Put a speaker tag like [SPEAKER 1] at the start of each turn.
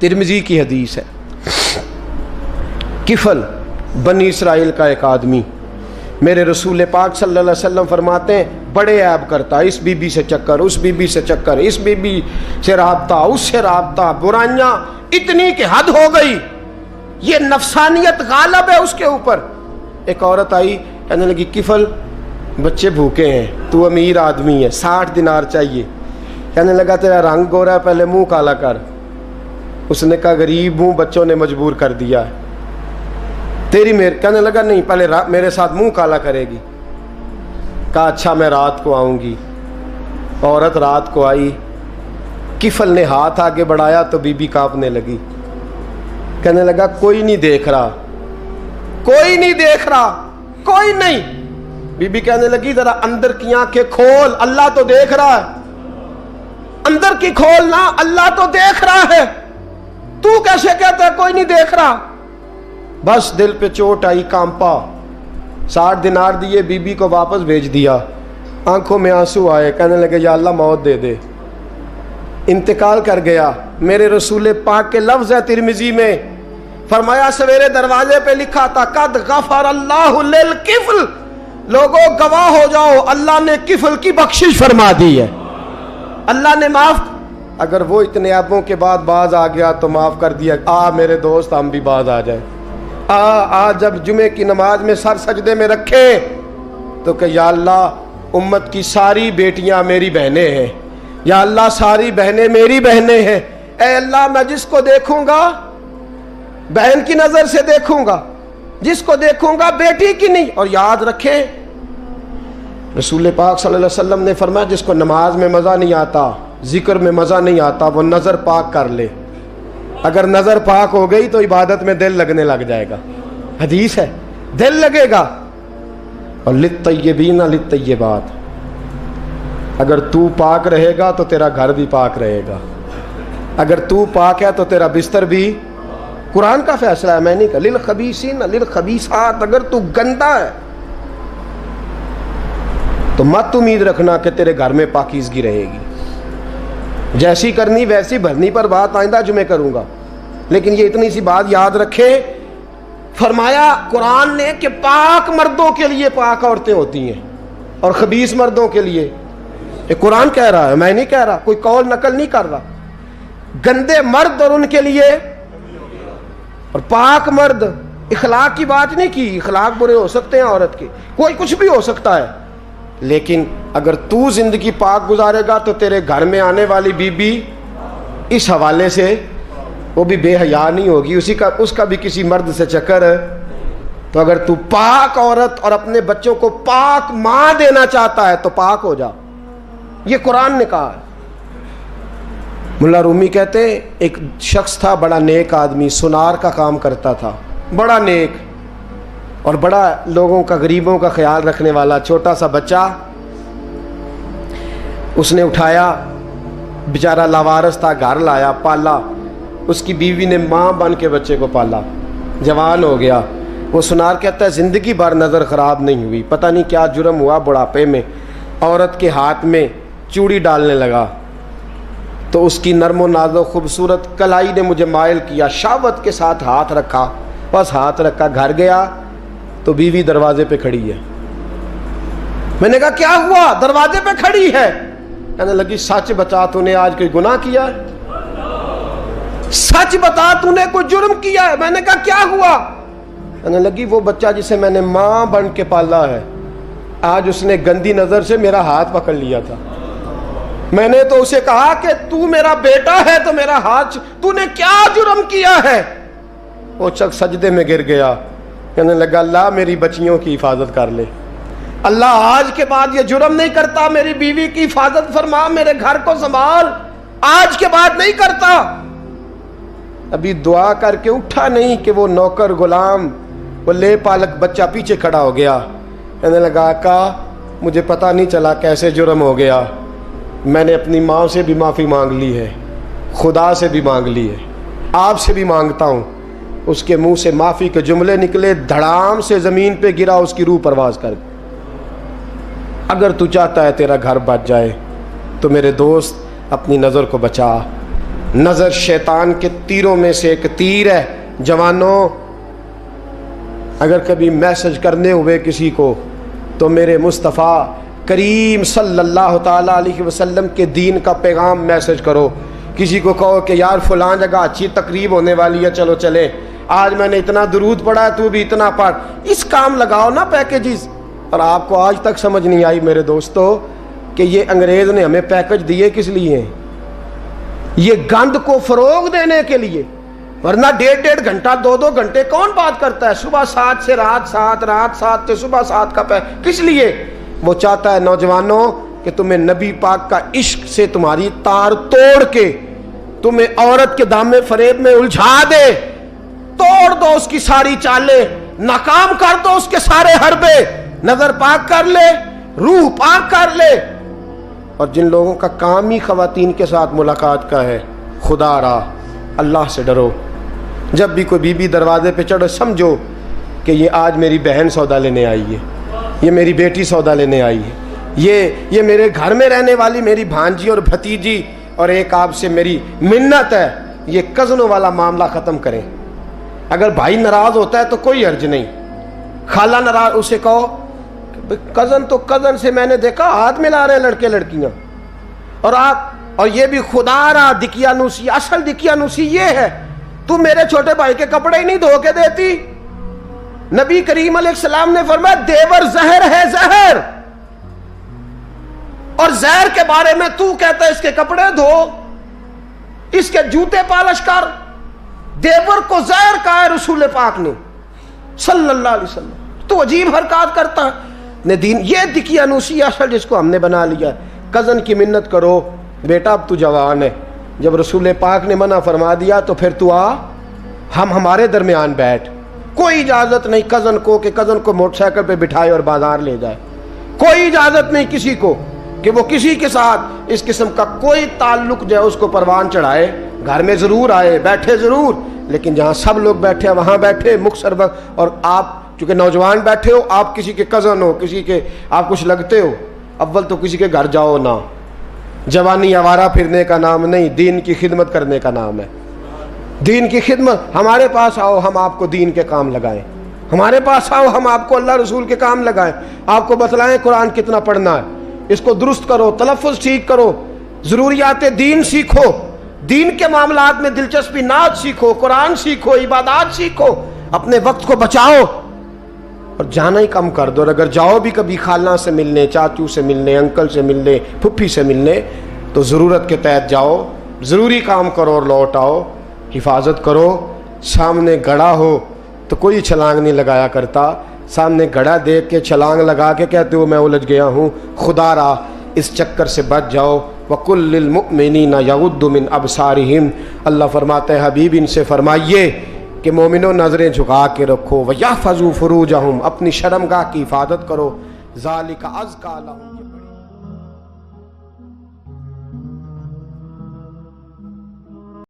[SPEAKER 1] ترمذی کی حدیث ہے. کفل بنی اسرائیل کا ایک آدمی میرے رسول پاک صلی اللہ علیہ وسلم فرماتے ہیں بڑے عیب کرتا، اس بی بی سے چکر، اس بی بی سے چکر، اس بی بی سے رابطہ، اس سے رابطہ، برائیاں اتنی کہ حد ہو گئی، یہ نفسانیت غالب ہے اس کے اوپر. ایک عورت آئی کہنے لگی کفل بچے بھوکے ہیں، تو امیر آدمی ہے، 60 دینار چاہیے. کہنے لگا تیرا رنگ گورا ہے، پہلے منہ کالا کر. اس نے کہا غریب ہوں، بچوں نے مجبور کر دیا ہے. کہنے لگا نہیں، پہلے میرے ساتھ منہ کالا کرے گی. کہا اچھا میں رات کو آؤں گی. عورت رات کو آئی، کفل نے ہاتھ آگے بڑھایا تو بی بی کانپنے لگی. کہنے لگا کوئی نہیں دیکھ رہا، کوئی نہیں دیکھ رہا، کوئی نہیں. بی بی کہنے لگی ذرا اندر کی آنکھیں کھول، اللہ تو دیکھ رہا ہے. اندر کی کھولنا، اللہ تو دیکھ رہا ہے، تو کیسے کہتا ہے کوئی نہیں دیکھ رہا. بس دل پہ چوٹ آئی، کانپا. 60 دینار دیے، بی بی کو واپس بھیج دیا. آنکھوں میں آنسو آئے، کہنے لگے یا اللہ موت دے دے. انتقال کر گیا. میرے رسول پاک کے لفظ ہے ترمذی میں، فرمایا سویرے دروازے پہ لکھا تھا قد غفر اللہ للکفل، لوگوں گواہ ہو جاؤ اللہ نے کفل کی بخشش فرما دی ہے، اللہ نے معاف. اگر وہ اتنے عیبوں کے بعد باز آ گیا تو معاف کر دیا. میرے دوست ہم بھی باز آ جائیں. جب جمعے کی نماز میں سر سجدے میں رکھے تو کہ یا اللہ امت کی ساری بیٹیاں میری بہنیں ہیں، یا اللہ ساری بہنیں میری بہنیں ہیں. اے اللہ میں جس کو دیکھوں گا بہن کی نظر سے دیکھوں گا، جس کو دیکھوں گا بیٹی کی نہیں. اور یاد رکھیں رسول پاک صلی اللہ علیہ وسلم نے فرمایا جس کو نماز میں مزہ نہیں آتا، ذکر میں مزہ نہیں آتا، وہ نظر پاک کر لے. اگر نظر پاک ہو گئی تو عبادت میں دل لگنے لگ جائے گا. حدیث ہے دل لگے گا. اور للطیبین للطیبات، اگر تو پاک رہے گا تو تیرا گھر بھی پاک رہے گا. اگر تو پاک ہے تو تیرا بستر بھی. قرآن کا فیصلہ ہے، میں نہیں کہا. للخبیثین للخبیثات، اگر تو گندا ہے تو مت امید رکھنا کہ تیرے گھر میں پاکیزگی رہے گی. جیسی کرنی ویسی بھرنی پر بات آئندہ جمعے کروں گا، لیکن یہ اتنی سی بات یاد رکھے. فرمایا قرآن نے کہ پاک مردوں کے لیے پاک عورتیں ہوتی ہیں اور خبیث مردوں کے لیے. یہ قرآن کہہ رہا ہے، میں نہیں کہہ رہا، کوئی قول نقل نہیں کر رہا. گندے مرد اور ان کے لیے اور پاک مرد. اخلاق کی بات نہیں کی، اخلاق برے ہو سکتے ہیں عورت کے، کوئی کچھ بھی ہو سکتا ہے، لیکن اگر تو زندگی پاک گزارے گا تو تیرے گھر میں آنے والی بی بی اس حوالے سے وہ بھی بے حیا نہیں ہوگی، اس کا بھی کسی مرد سے چکر ہے. تو اگر تو پاک عورت اور اپنے بچوں کو پاک ماں دینا چاہتا ہے تو پاک ہو جا. یہ قرآن نے کہا ہے. ملا رومی کہتے ہیں ایک شخص تھا بڑا نیک آدمی، سونار کا کام کرتا تھا، بڑا نیک اور بڑا لوگوں کا غریبوں کا خیال رکھنے والا. چھوٹا سا بچہ اس نے اٹھایا، بیچارہ لاوارث تھا، گھر لایا، پالا. اس کی بیوی نے ماں بن کے بچے کو پالا، جوان ہو گیا. وہ سونار کہتا ہے زندگی بھر نظر خراب نہیں ہوئی، پتہ نہیں کیا جرم ہوا، بڑھاپے میں عورت کے ہاتھ میں چوڑی ڈالنے لگا تو اس کی نرم و نازک خوبصورت کلائی نے مجھے مائل کیا، شہوت کے ساتھ ہاتھ رکھا، بس ہاتھ رکھا، گھر گیا تو بیوی دروازے پہ کھڑی ہے. میں نے کہا کیا ہوا؟ دروازے پہ کھڑی ہے. کہنے لگی سچ بتا تو نے آج کوئی گناہ کیا ہے؟ سچ بتا تو نے کوئی جرم کیا ہے؟ میں نے کہا کیا ہوا؟ کہنے لگی وہ بچہ جسے میں نے ماں بن کے پالا ہے، آج اس نے گندی نظر سے میرا ہاتھ پکڑ لیا تھا. میں نے تو اسے کہا کہ تو میرا بیٹا ہے تو میرا ہاتھ، تو نے کیا جرم کیا ہے؟ وہ شخص سجدے میں گر گیا، کہنے لگا اللہ میری بچیوں کی حفاظت کر لے، اللہ آج کے بعد یہ جرم نہیں کرتا، میری بیوی کی حفاظت فرما، میرے گھر کو سنبھال، آج کے بعد نہیں کرتا. ابھی دعا کر کے اٹھا نہیں کہ وہ نوکر غلام، وہ لے پالک بچہ پیچھے کھڑا ہو گیا. کہنے لگا آقا مجھے پتہ نہیں چلا کیسے جرم ہو گیا، میں نے اپنی ماں سے بھی معافی مانگ لی ہے، خدا سے بھی مانگ لی ہے، آپ سے بھی مانگتا ہوں. اس کے منہ سے معافی کے جملے نکلے، دھڑام سے زمین پہ گرا، اس کی روح پرواز کر. اگر تو چاہتا ہے تیرا گھر بچ جائے تو میرے دوست اپنی نظر کو بچا، نظر شیطان کے تیروں میں سے ایک تیر ہے۔ جوانوں، اگر کبھی میسج کرنے ہوئے کسی کو تو میرے مصطفیٰ کریم صلی اللہ تعالیٰ علیہ وسلم کے دین کا پیغام میسج کرو۔ کسی کو کہو کہ یار فلاں جگہ اچھی تقریب ہونے والی ہے، چلو چلے، آج میں نے اتنا درود پڑھا ہے، تو بھی اتنا پڑھ، اس کام لگاؤ نا پیکیجز۔ اور آپ کو آج تک سمجھ نہیں آئی میرے دوستو کہ یہ انگریز نے ہمیں پیکج دیے کس لیے ہیں؟ یہ گند کو فروغ دینے کے لیے، ورنہ 1.5 گھنٹہ 2 گھنٹے کون بات کرتا ہے؟ صبح 7 سے رات 7، رات 7 سے صبح 7 کا کس لیے؟ وہ چاہتا ہے نوجوانوں کہ تمہیں نبی پاک کا عشق سے تمہاری تار توڑ کے تمہیں عورت کے دامے فریب میں الجھا دے، توڑ دو اس کی ساری چالیں، ناکام کر دو اس کے سارے حربے، نظر پاک کر لے، روح پاک کر لے۔ اور جن لوگوں کا کام ہی خواتین کے ساتھ ملاقات کا ہے، خدا را اللہ سے ڈرو۔ جب بھی کوئی بی بی دروازے پہ چڑھو، سمجھو کہ یہ آج میری بہن سودا لینے آئی ہے، یہ میری بیٹی سودا لینے آئی ہے، یہ میرے گھر میں رہنے والی میری بھانجی اور بھتیجی، اور ایک آپ سے میری منت ہے، یہ کزنوں والا معاملہ ختم کریں۔ اگر بھائی ناراض ہوتا ہے تو کوئی حرج نہیں، خالہ ناراض، اسے کہو کزن تو کزن سے میں نے دیکھا ہاتھ ملا رہے ہیں لڑکے لڑکیاں، اور یہ بھی خدا را دقیانوسی، اصل دقیانوسی یہ ہے، تو میرے چھوٹے بھائی کے کپڑے ہی نہیں دھو کے دیتی۔ نبی کریم علیہ السلام نے فرمایا دیور زہر ہے، زہر، اور زہر کے بارے میں تو کہتا ہے اس کے کپڑے دھو، اس کے جوتے پالش کر۔ دیور کو زہر کہا ہے رسول پاک نے صلی اللہ علیہ وسلم، تو عجیب حرکات کرتا ہے دین۔ یہ دقیانوسی اصل جس کو ہم نے بنا لیا ہے۔ کزن کی منت کرو، بیٹا اب تو جوان ہے، جب رسول پاک نے منع فرما دیا تو پھر تو آ، ہمارے درمیان بیٹھ۔ کوئی اجازت نہیں کزن کو کہ کزن کو موٹر سائیکل پہ بٹھائے اور بازار لے جائے، کوئی اجازت نہیں کسی کو کہ وہ کسی کے ساتھ اس قسم کا کوئی تعلق جو ہے اس کو پروان چڑھائے۔ گھر میں ضرور آئے، بیٹھے ضرور، لیکن جہاں سب لوگ بیٹھے ہیں وہاں بیٹھے مختصر وقت۔ اور آپ چونکہ نوجوان بیٹھے ہو، آپ کسی کے کزن ہو، کسی کے آپ کچھ لگتے ہو، اول تو کسی کے گھر جاؤ نہ۔ جوانی آوارہ پھرنے کا نام نہیں، دین کی خدمت کرنے کا نام ہے۔ دین کی خدمت، ہمارے پاس آؤ، ہم آپ کو دین کے کام لگائیں، ہمارے پاس آؤ، ہم آپ کو اللہ رسول کے کام لگائیں، آپ کو بتلائیں قرآن کتنا پڑھنا ہے، اس کو درست کرو، تلفظ ٹھیک کرو، ضروریات دین سیکھو، دین کے معاملات میں دلچسپی، نعت سیکھو، قرآن سیکھو، عبادات سیکھو، اپنے وقت کو بچاؤ، اور جانا ہی کم کر دو۔ اور اگر جاؤ بھی کبھی خالہ سے ملنے، چاچو سے ملنے، انکل سے ملنے، پھپھی سے ملنے، تو ضرورت کے تحت جاؤ، ضروری کام کرو اور لوٹ آؤ، حفاظت کرو۔ سامنے گڑھا ہو تو کوئی چھلانگ نہیں لگایا کرتا، سامنے گڑھا دیکھ کے چھلانگ لگا کے کہتے ہو میں الجھ گیا ہوں۔ خدا را اس چکر سے بچ جاؤ۔ وَقُلْ لِلْمُؤْمِنِينَ يَغُضُّوا مِنْ أَبْصَارِهِمْ، اللہ فرماتے ہیں حبیب ان سے فرمائیے کہ مومنوں نظریں جھکا کے رکھو، وَيَحْفَظُوا فُرُوجَهُمْ، اپنی شرمگاہ کی حفاظت کرو، ذَلِكَ أَزْكَىٰ لَهُمْ۔